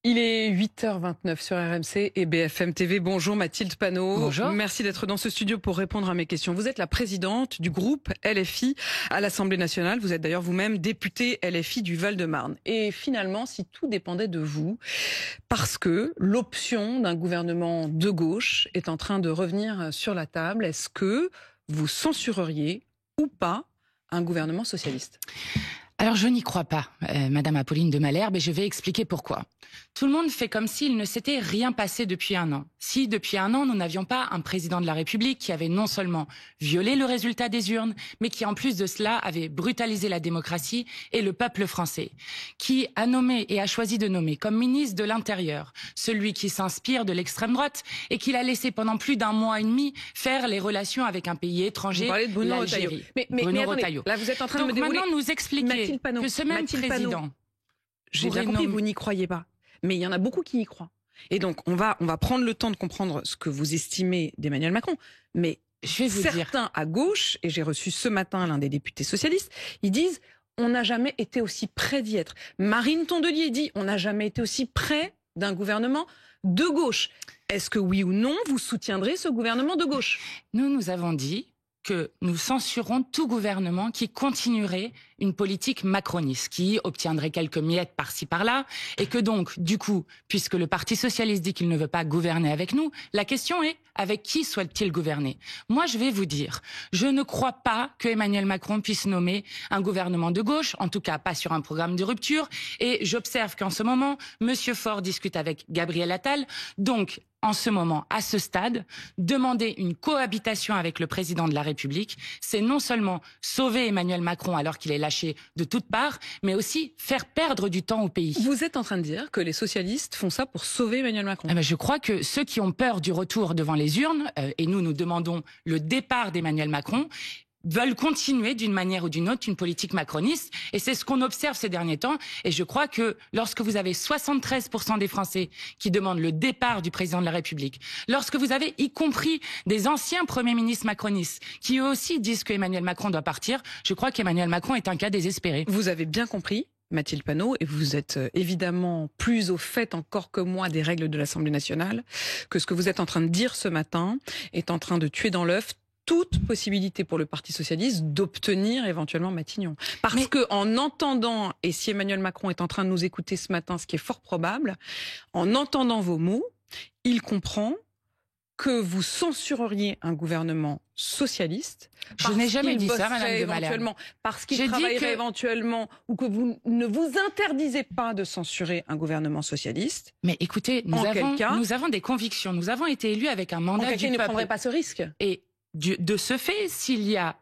Il est 8h29 sur RMC et BFM TV. Bonjour Mathilde Panot. Bonjour. Merci d'être dans ce studio pour répondre à mes questions. Vous êtes la présidente du groupe LFI à l'Assemblée nationale. Vous êtes d'ailleurs vous-même députée LFI du Val-de-Marne. Et finalement, si tout dépendait de vous, parce que l'option d'un gouvernement de gauche est en train de revenir sur la table, est-ce que vous censureriez ou pas un gouvernement socialiste ? Alors je n'y crois pas, Madame Apolline de Malherbe, et je vais expliquer pourquoi. Tout le monde fait comme s'il ne s'était rien passé depuis un an. Si depuis un an, nous n'avions pas un président de la République qui avait non seulement violé le résultat des urnes, mais qui en plus de cela avait brutalisé la démocratie et le peuple français, qui a nommé et a choisi de nommer comme ministre de l'Intérieur celui qui s'inspire de l'extrême droite et qui l'a laissé pendant plus d'un mois et demi faire les relations avec un pays étranger, vous parlez de Bruno l'Algérie. Bruno Retailleau. Là, vous êtes en train de me dérouler. Maintenant, nous expliquer que ce même président... J'ai bien compris, vous n'y croyez pas. Mais il y en a beaucoup qui y croient. Et donc, on va prendre le temps de comprendre ce que vous estimez d'Emmanuel Macron. Mais certains à gauche, et j'ai reçu ce matin l'un des députés socialistes, ils disent on n'a jamais été aussi près d'y être. Marine Tondelier dit on n'a jamais été aussi près d'un gouvernement de gauche. Est-ce que oui ou non, vous soutiendrez ce gouvernement de gauche ? Nous avons dit que nous censurons tout gouvernement qui continuerait une politique macroniste, qui obtiendrait quelques miettes par-ci par-là, et que donc, du coup, puisque le Parti socialiste dit qu'il ne veut pas gouverner avec nous, la question est, avec qui souhaite-t-il gouverner ? Moi, je vais vous dire, je ne crois pas que Emmanuel Macron puisse nommer un gouvernement de gauche, en tout cas pas sur un programme de rupture, et j'observe qu'en ce moment, Monsieur Faure discute avec Gabriel Attal, donc, en ce moment, à ce stade, demander une cohabitation avec le président de la République, c'est non seulement sauver Emmanuel Macron alors qu'il est lâché de toutes parts, mais aussi faire perdre du temps au pays. Vous êtes en train de dire que les socialistes font ça pour sauver Emmanuel Macron ? Je crois que ceux qui ont peur du retour devant les urnes, et nous demandons le départ d'Emmanuel Macron, veulent continuer d'une manière ou d'une autre une politique macroniste. Et c'est ce qu'on observe ces derniers temps. Et je crois que lorsque vous avez 73% des Français qui demandent le départ du président de la République, lorsque vous avez y compris des anciens premiers ministres macronistes qui eux aussi disent qu'Emmanuel Macron doit partir, je crois qu'Emmanuel Macron est un cas désespéré. Vous avez bien compris, Mathilde Panot, et vous êtes évidemment plus au fait encore que moi des règles de l'Assemblée nationale, que ce que vous êtes en train de dire ce matin est en train de tuer dans l'œuf toute possibilité pour le Parti socialiste d'obtenir éventuellement Matignon. Parce que en entendant, et si Emmanuel Macron est en train de nous écouter ce matin, ce qui est fort probable, en entendant vos mots, il comprend que vous censureriez un gouvernement socialiste. Je n'ai jamais dit ça, Madame de Malherbe. Parce qu'il travaillerait éventuellement, ou que vous ne vous interdisez pas de censurer un gouvernement socialiste. Mais écoutez, nous avons des convictions. Nous avons été élus avec un mandat du peuple. Il ne prendrait pas ce risque. Et de ce fait, s'il y a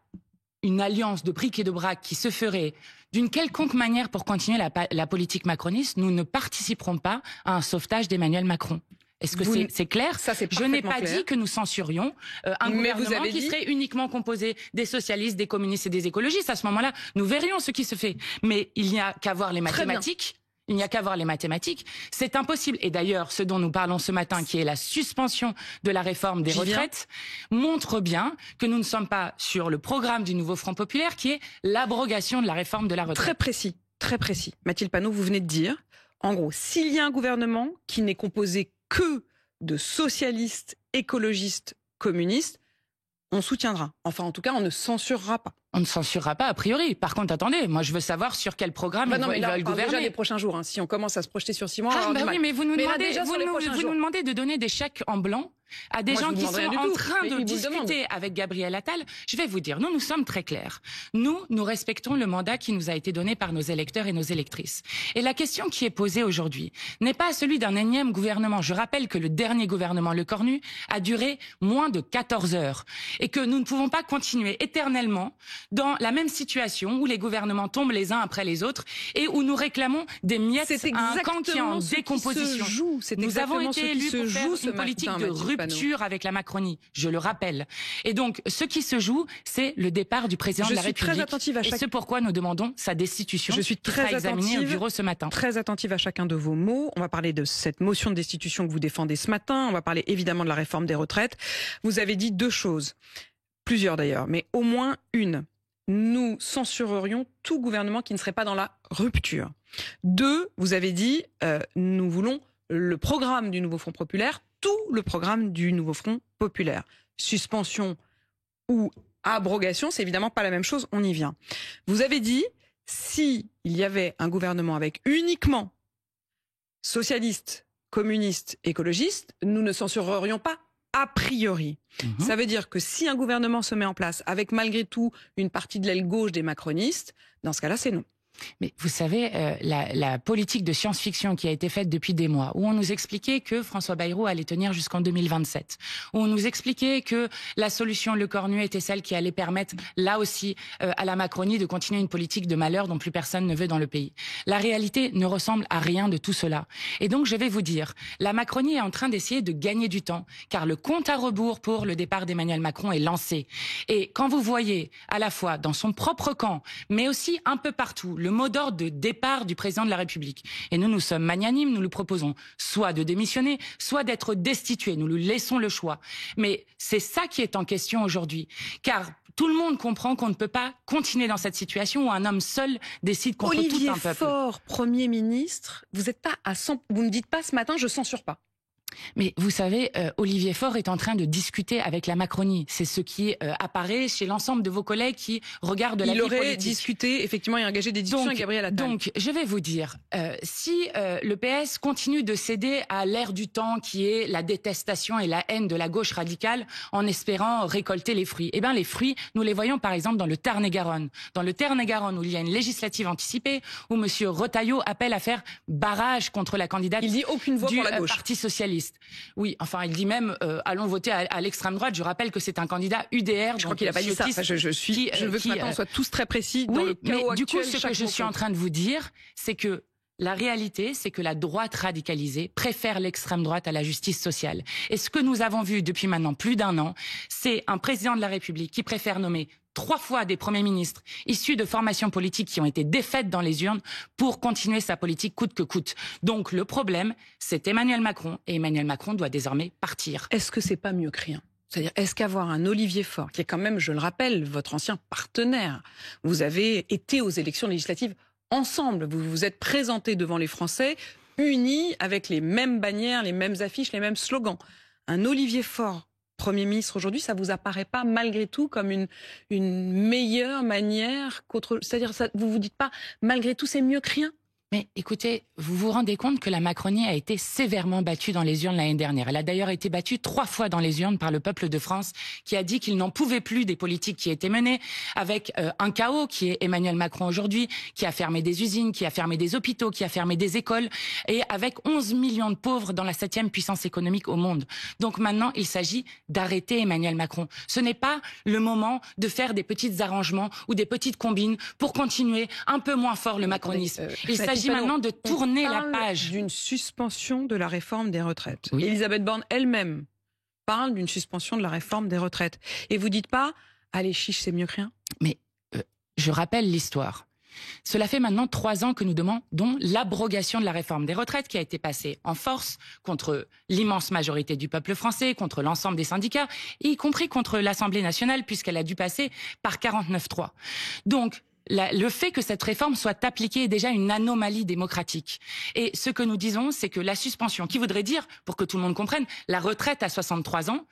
une alliance de bric et de brac qui se ferait d'une quelconque manière pour continuer la politique macroniste, nous ne participerons pas à un sauvetage d'Emmanuel Macron. Est-ce que c'est clair ? Ça, c'est Je n'ai pas clair. dit que nous censurions un gouvernement qui serait uniquement composé des socialistes, des communistes et des écologistes. À ce moment-là, nous verrions ce qui se fait. Mais il n'y a qu'à voir les mathématiques. Il n'y a qu'à voir les mathématiques. C'est impossible. Et d'ailleurs, ce dont nous parlons ce matin, qui est la suspension de la réforme des retraites, montre bien que nous ne sommes pas sur le programme du nouveau Front populaire, qui est l'abrogation de la réforme de la retraite. Très précis, très précis. Mathilde Panot, vous venez de dire, en gros, s'il y a un gouvernement qui n'est composé que de socialistes, écologistes, communistes, on soutiendra. Enfin, en tout cas, on ne censurera pas. On ne censurera pas a priori. Par contre, attendez, moi je veux savoir sur quel programme ils veulent gouverner. Déjà des prochains jours. Hein. Si on commence à se projeter sur 6 mois, oui, mais vous nous demandez de donner des chèques en blanc à des gens qui sont en train de discuter avec Gabriel Attal. Je vais vous dire, nous sommes très clairs. Nous respectons le mandat qui nous a été donné par nos électeurs et nos électrices. Et la question qui est posée aujourd'hui n'est pas celui d'un énième gouvernement. Je rappelle que le dernier gouvernement, le Cornu, a duré moins de 14 heures. Et que nous ne pouvons pas continuer éternellement dans la même situation où les gouvernements tombent les uns après les autres et où nous réclamons des miettes à un camp qui est en décomposition. Nous avons été élus pour faire une politique de rupture avec la Macronie, je le rappelle. Et donc, ce qui se joue, c'est le départ du président de la République. Et c'est pourquoi nous demandons sa destitution. Je suis très examinée au bureau ce matin. Très attentive à chacun de vos mots. On va parler de cette motion de destitution que vous défendez ce matin. On va parler évidemment de la réforme des retraites. Vous avez dit 2 choses. Plusieurs d'ailleurs, mais au moins une. Nous censurerions tout gouvernement qui ne serait pas dans la rupture. 2, vous avez dit, nous voulons le programme du Nouveau Front Populaire, tout le programme du Nouveau Front Populaire. Suspension ou abrogation, c'est évidemment pas la même chose, on y vient. Vous avez dit, si il y avait un gouvernement avec uniquement socialistes, communistes, écologistes, nous ne censurerions pas a priori. Ça veut dire que si un gouvernement se met en place avec malgré tout une partie de l'aile gauche des macronistes, dans ce cas-là, c'est non. Mais vous savez, la politique de science-fiction qui a été faite depuis des mois, où on nous expliquait que François Bayrou allait tenir jusqu'en 2027, où on nous expliquait que la solution Le Cornu était celle qui allait permettre, là aussi, à la Macronie de continuer une politique de malheur dont plus personne ne veut dans le pays. La réalité ne ressemble à rien de tout cela. Et donc, je vais vous dire, la Macronie est en train d'essayer de gagner du temps, car le compte à rebours pour le départ d'Emmanuel Macron est lancé. Et quand vous voyez, à la fois dans son propre camp, mais aussi un peu partout, le mot d'ordre de départ du président de la République. Et nous sommes magnanimes, nous lui proposons soit de démissionner, soit d'être destitué. Nous lui laissons le choix. Mais c'est ça qui est en question aujourd'hui. Car tout le monde comprend qu'on ne peut pas continuer dans cette situation où un homme seul décide contre tout un peuple. Olivier Faure, Premier ministre, vous êtes pas à 100... Vous ne dites pas ce matin, je censure pas. Mais vous savez, Olivier Faure est en train de discuter avec la Macronie. C'est ce qui apparaît chez l'ensemble de vos collègues qui regardent la vie politique. Il aurait discuté, effectivement, et engagé des discussions avec Gabriel Attal. Donc, je vais vous dire, si le PS continue de céder à l'ère du temps qui est la détestation et la haine de la gauche radicale en espérant récolter les fruits, eh bien les fruits, nous les voyons par exemple dans le Tarn-et-Garonne. Dans le Tarn-et-Garonne, où il y a une législative anticipée, où M. Retailleau appelle à faire barrage contre la candidate il dit aucune voix du pour la gauche. Parti socialiste. Oui, enfin, il dit même allons voter à l'extrême droite. Je rappelle que c'est un candidat UDR. Je crois qu'il n'a pas dit ça. Enfin, je veux que maintenant on soit tous très précis dans le chaos actuel. Du coup, ce que je suis en train de vous dire, c'est que la réalité, c'est que la droite radicalisée préfère l'extrême droite à la justice sociale. Et ce que nous avons vu depuis maintenant plus d'1 an, c'est un président de la République qui préfère nommer 3 fois des premiers ministres issus de formations politiques qui ont été défaites dans les urnes pour continuer sa politique coûte que coûte. Donc le problème, c'est Emmanuel Macron, et Emmanuel Macron doit désormais partir. Est-ce que c'est pas mieux que rien ? C'est-à-dire, est-ce qu'avoir un Olivier Faure, qui est quand même, je le rappelle, votre ancien partenaire, vous avez été aux élections législatives ensemble, vous vous êtes présentés devant les Français, unis avec les mêmes bannières, les mêmes affiches, les mêmes slogans. Un Olivier Faure Premier ministre aujourd'hui, ça vous apparaît pas malgré tout comme une meilleure manière qu'autre... C'est-à-dire, vous vous dites pas, malgré tout, c'est mieux que rien ? Mais écoutez, vous vous rendez compte que la Macronie a été sévèrement battue dans les urnes l'année dernière. Elle a d'ailleurs été battue 3 fois dans les urnes par le peuple de France, qui a dit qu'il n'en pouvait plus des politiques qui étaient menées, avec un chaos qui est Emmanuel Macron aujourd'hui, qui a fermé des usines, qui a fermé des hôpitaux, qui a fermé des écoles, et avec 11 millions de pauvres dans la 7e puissance économique au monde. Donc maintenant, il s'agit d'arrêter Emmanuel Macron. Ce n'est pas le moment de faire des petits arrangements ou des petites combines pour continuer un peu moins fort le macronisme. Il s'agit maintenant de tourner la page. D'une suspension de la réforme des retraites. Oui. Elisabeth Borne elle-même parle d'une suspension de la réforme des retraites. Et vous dites pas, allez chiche, c'est mieux que rien. Mais je rappelle l'histoire. Cela fait maintenant 3 ans que nous demandons l'abrogation de la réforme des retraites qui a été passée en force contre l'immense majorité du peuple français, contre l'ensemble des syndicats, y compris contre l'Assemblée nationale puisqu'elle a dû passer par 49.3. Donc, le fait que cette réforme soit appliquée est déjà une anomalie démocratique. Et ce que nous disons, c'est que la suspension, qui voudrait dire, pour que tout le monde comprenne, la retraite à 63 ans,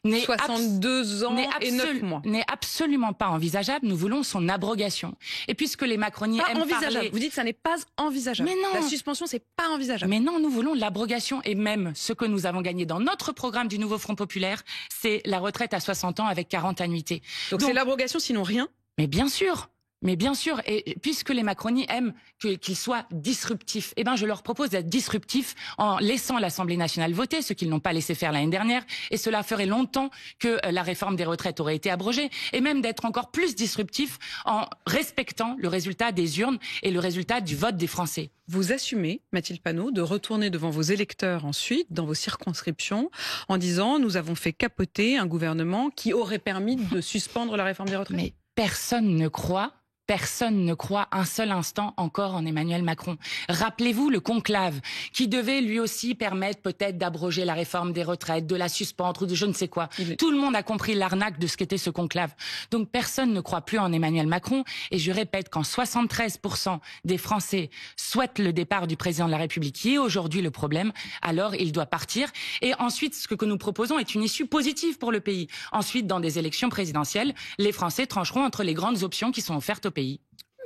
62 ans et 9 mois, n'est absolument pas envisageable. Nous voulons son abrogation. Et puisque les macronies aiment parler... Vous dites que ça n'est pas envisageable. Mais non. La suspension, c'est pas envisageable. Mais non, nous voulons l'abrogation. Et même ce que nous avons gagné dans notre programme du Nouveau Front Populaire, c'est la retraite à 60 ans avec 40 annuités. Donc c'est l'abrogation, sinon rien. Mais bien sûr. Mais bien sûr, et puisque les macronies aiment qu'ils soient disruptifs, eh ben je leur propose d'être disruptifs en laissant l'Assemblée nationale voter, ce qu'ils n'ont pas laissé faire l'année dernière, et cela ferait longtemps que la réforme des retraites aurait été abrogée, et même d'être encore plus disruptifs en respectant le résultat des urnes et le résultat du vote des Français. Vous assumez, Mathilde Panot, de retourner devant vos électeurs ensuite, dans vos circonscriptions, en disant « Nous avons fait capoter un gouvernement qui aurait permis de suspendre la réforme des retraites ». Mais personne ne croit Personne ne croit un seul instant encore en Emmanuel Macron. Rappelez-vous le conclave qui devait lui aussi permettre peut-être d'abroger la réforme des retraites, de la suspendre ou de je ne sais quoi. Tout le monde a compris l'arnaque de ce qu'était ce conclave. Donc personne ne croit plus en Emmanuel Macron. Et je répète, quand 73% des Français souhaitent le départ du président de la République, qui est aujourd'hui le problème, alors il doit partir. Et ensuite, ce que nous proposons est une issue positive pour le pays. Ensuite, dans des élections présidentielles, les Français trancheront entre les grandes options qui sont offertes au pays.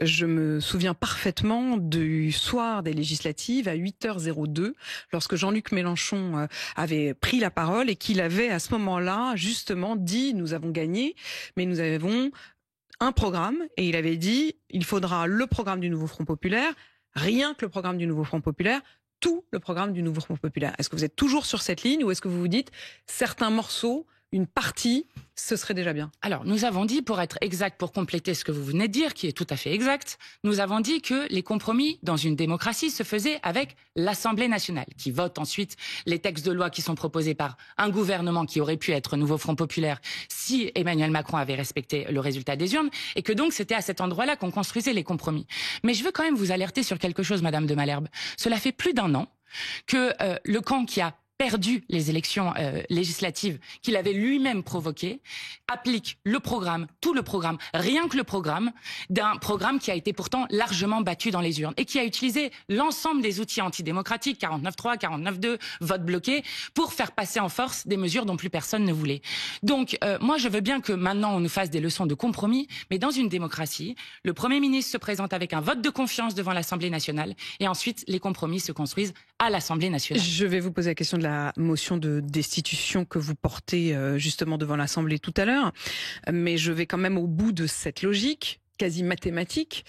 Je me souviens parfaitement du soir des législatives à 8h02, lorsque Jean-Luc Mélenchon avait pris la parole et qu'il avait à ce moment-là justement dit « nous avons gagné, mais nous avons un programme » et il avait dit « il faudra le programme du Nouveau Front Populaire, rien que le programme du Nouveau Front Populaire, tout le programme du Nouveau Front Populaire ». Est-ce que vous êtes toujours sur cette ligne ou est-ce que vous vous dites certains morceaux, une partie, ce serait déjà bien? Alors, nous avons dit, pour être exact, pour compléter ce que vous venez de dire, qui est tout à fait exact, nous avons dit que les compromis dans une démocratie se faisaient avec l'Assemblée nationale, qui vote ensuite les textes de loi qui sont proposés par un gouvernement qui aurait pu être Nouveau Front Populaire si Emmanuel Macron avait respecté le résultat des urnes, et que donc c'était à cet endroit-là qu'on construisait les compromis. Mais je veux quand même vous alerter sur quelque chose, Madame de Malherbe. Cela fait plus d'un an que le camp qui a perdu les élections législatives qu'il avait lui-même provoquées, applique le programme, tout le programme, rien que le programme, d'un programme qui a été pourtant largement battu dans les urnes et qui a utilisé l'ensemble des outils antidémocratiques, 49.3, 49.2, vote bloqué, pour faire passer en force des mesures dont plus personne ne voulait. Donc, moi, je veux bien que maintenant on nous fasse des leçons de compromis, mais dans une démocratie, le Premier ministre se présente avec un vote de confiance devant l'Assemblée nationale et ensuite les compromis se construisent à l'Assemblée nationale. Je vais vous poser la question de la motion de destitution que vous portez justement devant l'Assemblée tout à l'heure, mais je vais quand même au bout de cette logique quasi mathématique.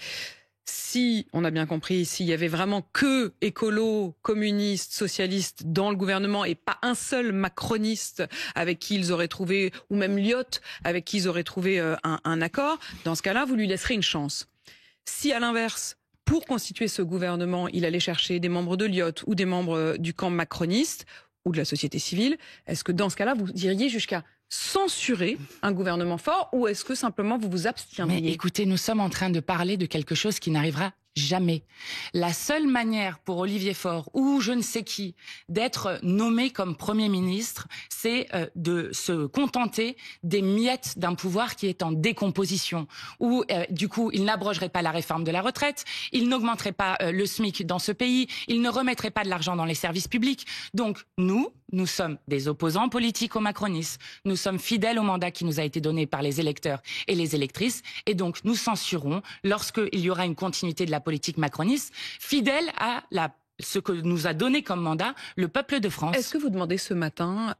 Si, on a bien compris, s'il y avait vraiment que écolos, communistes, socialistes dans le gouvernement et pas un seul macroniste avec qui ils auraient trouvé, ou même Lyotte avec qui ils auraient trouvé un accord, dans ce cas-là, vous lui laisserez une chance. Si à l'inverse, pour constituer ce gouvernement, il allait chercher des membres de Lyotte ou des membres du camp macroniste ou de la société civile, est-ce que dans ce cas-là, vous iriez jusqu'à censurer un gouvernement fort ou est-ce que simplement vous vous abstiendriez? Mais écoutez, nous sommes en train de parler de quelque chose qui n'arrivera jamais. La seule manière pour Olivier Faure ou je ne sais qui d'être nommé comme Premier ministre, c'est de se contenter des miettes d'un pouvoir qui est en décomposition, où du coup il n'abrogerait pas la réforme de la retraite, il n'augmenterait pas le SMIC dans ce pays, il ne remettrait pas de l'argent dans les services publics. Donc nous sommes des opposants politiques aux macronistes, nous sommes fidèles au mandat qui nous a été donné par les électeurs et les électrices, et donc nous censurons lorsqu'il y aura une continuité de la politique macroniste, fidèle à ce que nous a donné comme mandat le peuple de France. Est-ce que vous demandez ce matin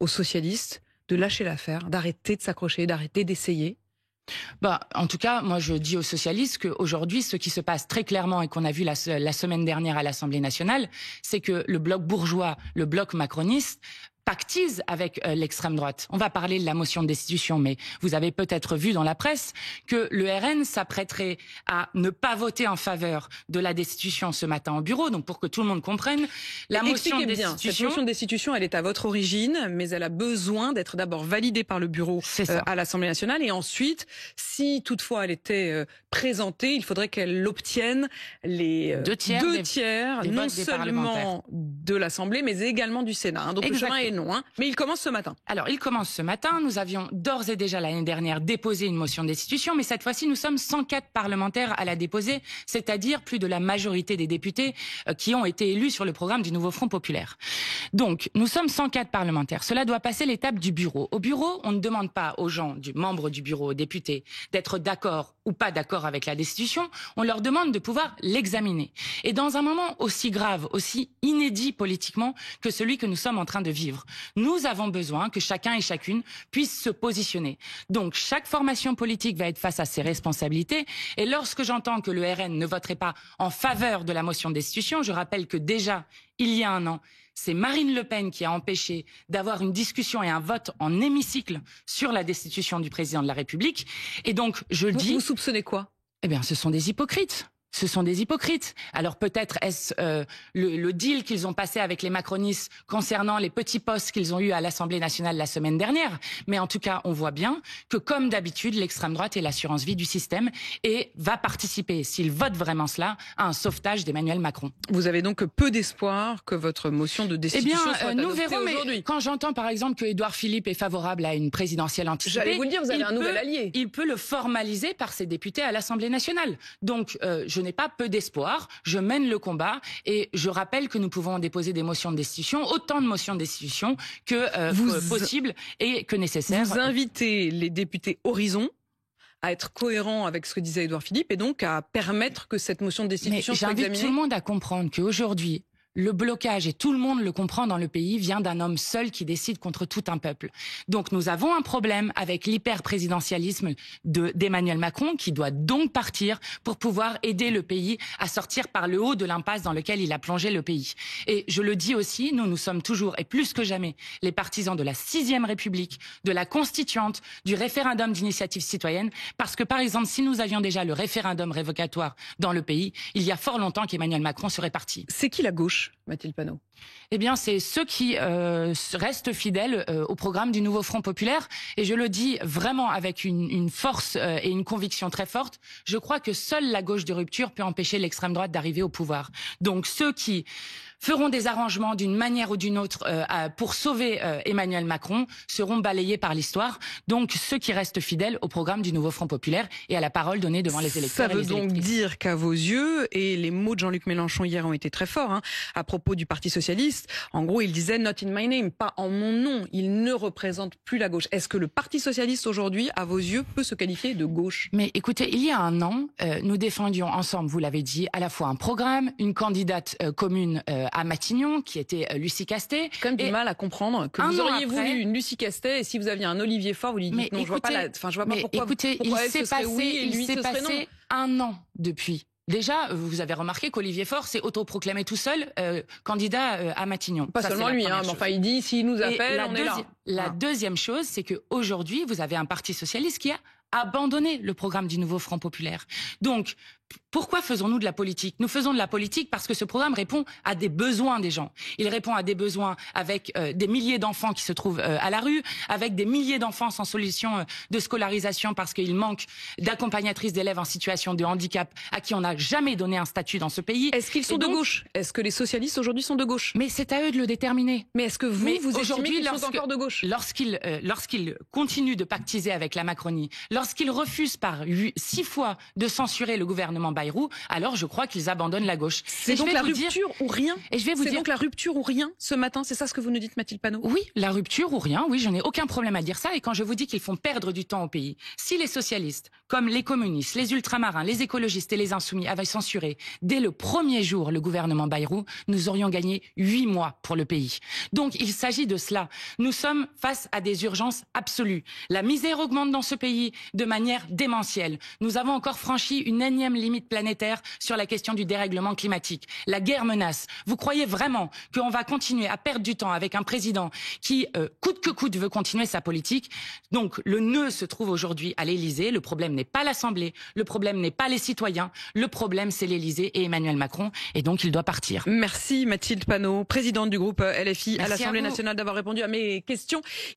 aux socialistes de lâcher l'affaire, d'arrêter de s'accrocher, d'arrêter d'essayer? En tout cas, moi je dis aux socialistes qu'aujourd'hui, ce qui se passe très clairement et qu'on a vu la semaine dernière à l'Assemblée nationale, c'est que le bloc bourgeois, le bloc macroniste, pactise avec l'extrême droite. On va parler de la motion de destitution, mais vous avez peut-être vu dans la presse que le RN s'apprêterait à ne pas voter en faveur de la destitution ce matin au bureau. Donc pour que tout le monde comprenne, la motion de destitution... Cette motion de destitution, elle est à votre origine, mais elle a besoin d'être d'abord validée par le bureau à l'Assemblée nationale. Et ensuite, si toutefois elle était présentée, il faudrait qu'elle obtienne les deux tiers non seulement de l'Assemblée, mais également du Sénat. Donc le chemin est long, mais il commence ce matin. Alors, il commence ce matin. Nous avions d'ores et déjà l'année dernière déposé une motion de destitution, mais cette fois-ci, nous sommes 104 parlementaires à la déposer, c'est-à-dire plus de la majorité des députés qui ont été élus sur le programme du Nouveau Front Populaire. Donc, nous sommes 104 parlementaires. Cela doit passer l'étape du bureau. Au bureau, on ne demande pas aux gens, membres du bureau, aux députés, d'être d'accord ou pas d'accord avec la destitution. On leur demande de pouvoir l'examiner. Et dans un moment aussi grave, aussi inédit politiquement que celui que nous sommes en train de vivre, nous avons besoin que chacun et chacune puisse se positionner. Donc chaque formation politique va être face à ses responsabilités. Et lorsque j'entends que le RN ne voterait pas en faveur de la motion de destitution, je rappelle que déjà, il y a un an, c'est Marine Le Pen qui a empêché d'avoir une discussion et un vote en hémicycle sur la destitution du président de la République. Et donc, je dis... Vous soupçonnez quoi? Eh bien, ce sont des hypocrites. ce sont des hypocrites. Alors peut-être est-ce le deal qu'ils ont passé avec les macronistes concernant les petits postes qu'ils ont eus à l'Assemblée nationale la semaine dernière. Mais en tout cas, on voit bien que comme d'habitude, l'extrême droite est l'assurance vie du système et va participer, s'il vote vraiment cela, à un sauvetage d'Emmanuel Macron. Vous avez donc peu d'espoir que votre motion de destitution soit adoptée aujourd'hui. Nous verrons, mais quand j'entends par exemple que Édouard Philippe est favorable à une présidentielle anticipée, j'allais vous le dire, vous avez un nouvel allié. Il peut le formaliser par ses députés à l'Assemblée nationale. Donc je n'ai pas peu d'espoir, je mène le combat et je rappelle que nous pouvons déposer des motions de destitution, autant de motions de destitution que possible et que nécessaire. Vous invitez les députés Horizon à être cohérents avec ce que disait Édouard Philippe et donc à permettre que cette motion de destitution soit examinée. J'invite tout le monde à comprendre qu'aujourd'hui, le blocage, et tout le monde le comprend dans le pays, vient d'un homme seul qui décide contre tout un peuple. Donc nous avons un problème avec l'hyper-présidentialisme d'Emmanuel Macron, qui doit donc partir pour pouvoir aider le pays à sortir par le haut de l'impasse dans lequel il a plongé le pays. Et je le dis aussi, nous sommes toujours, et plus que jamais, les partisans de la 6e République, de la Constituante, du référendum d'initiative citoyenne, parce que par exemple, si nous avions déjà le référendum révocatoire dans le pays, il y a fort longtemps qu'Emmanuel Macron serait parti. C'est qui la gauche, Mathilde Panot? Eh bien, c'est ceux qui restent fidèles au programme du nouveau Front populaire. Et je le dis vraiment avec une force et une conviction très forte. Je crois que seule la gauche de rupture peut empêcher l'extrême droite d'arriver au pouvoir. Donc ceux qui feront des arrangements d'une manière ou d'une autre pour sauver Emmanuel Macron seront balayés par l'histoire. Donc ceux qui restent fidèles au programme du nouveau Front populaire et à la parole donnée devant les électeurs. Ça veut donc dire qu'à vos yeux, et les mots de Jean-Luc Mélenchon hier ont été très forts, à propos du Parti socialiste, en gros il disait « not in my name », pas en mon nom, il ne représente plus la gauche. Est-ce que le Parti socialiste aujourd'hui, à vos yeux, peut se qualifier de gauche? Mais écoutez, il y a un an, nous défendions ensemble, vous l'avez dit, à la fois un programme, une candidate commune à Matignon, qui était Lucie Castet. J'ai quand même du mal à comprendre que vous auriez voulu une Lucie Castet et si vous aviez un Olivier Faure, vous lui dites non, je vois pas pourquoi. Écoutez, il s'est passé un an depuis. Déjà, vous avez remarqué qu'Olivier Faure s'est autoproclamé tout seul candidat à Matignon. Pas seulement lui, mais enfin il dit s'il nous appelle, on est là. La deuxième chose, c'est qu'aujourd'hui, vous avez un Parti socialiste qui a abandonné le programme du nouveau Front populaire. Donc, pourquoi faisons-nous de la politique? Nous faisons de la politique parce que ce programme répond à des besoins des gens. Il répond à des besoins avec des milliers d'enfants qui se trouvent à la rue, avec des milliers d'enfants sans solution de scolarisation parce qu'il manque d'accompagnatrices d'élèves en situation de handicap à qui on n'a jamais donné un statut dans ce pays. Est-ce qu'ils sont de gauche? Est-ce que les socialistes aujourd'hui sont de gauche? Mais c'est à eux de le déterminer. Mais est-ce que vous estimez qu'ils sont encore de gauche? Lorsqu'ils continuent de pactiser avec la Macronie, lorsqu'ils refusent par 6 fois de censurer le gouvernement Bayrou, alors je crois qu'ils abandonnent la gauche. C'est donc la rupture ou rien? Et je vais vous dire donc la rupture ou rien ce matin, c'est ça ce que vous nous dites, Mathilde Panot? Oui, la rupture ou rien, oui, je n'ai aucun problème à dire ça. Et quand je vous dis qu'ils font perdre du temps au pays, si les socialistes, comme les communistes, les ultramarins, les écologistes et les insoumis avaient censuré dès le premier jour le gouvernement Bayrou, nous aurions gagné 8 mois pour le pays. Donc il s'agit de cela. Nous sommes face à des urgences absolues. La misère augmente dans ce pays de manière démentielle. Nous avons encore franchi une énième limite planétaire sur la question du dérèglement climatique. La guerre menace. Vous croyez vraiment qu'on va continuer à perdre du temps avec un président qui, coûte que coûte, veut continuer sa politique? Donc le nœud se trouve aujourd'hui à l'Élysée. Le problème n'est pas l'Assemblée, le problème n'est pas les citoyens, le problème c'est l'Élysée et Emmanuel Macron, et donc il doit partir. Merci Mathilde Panot, présidente du groupe LFI à l'Assemblée nationale, d'avoir répondu à mes questions.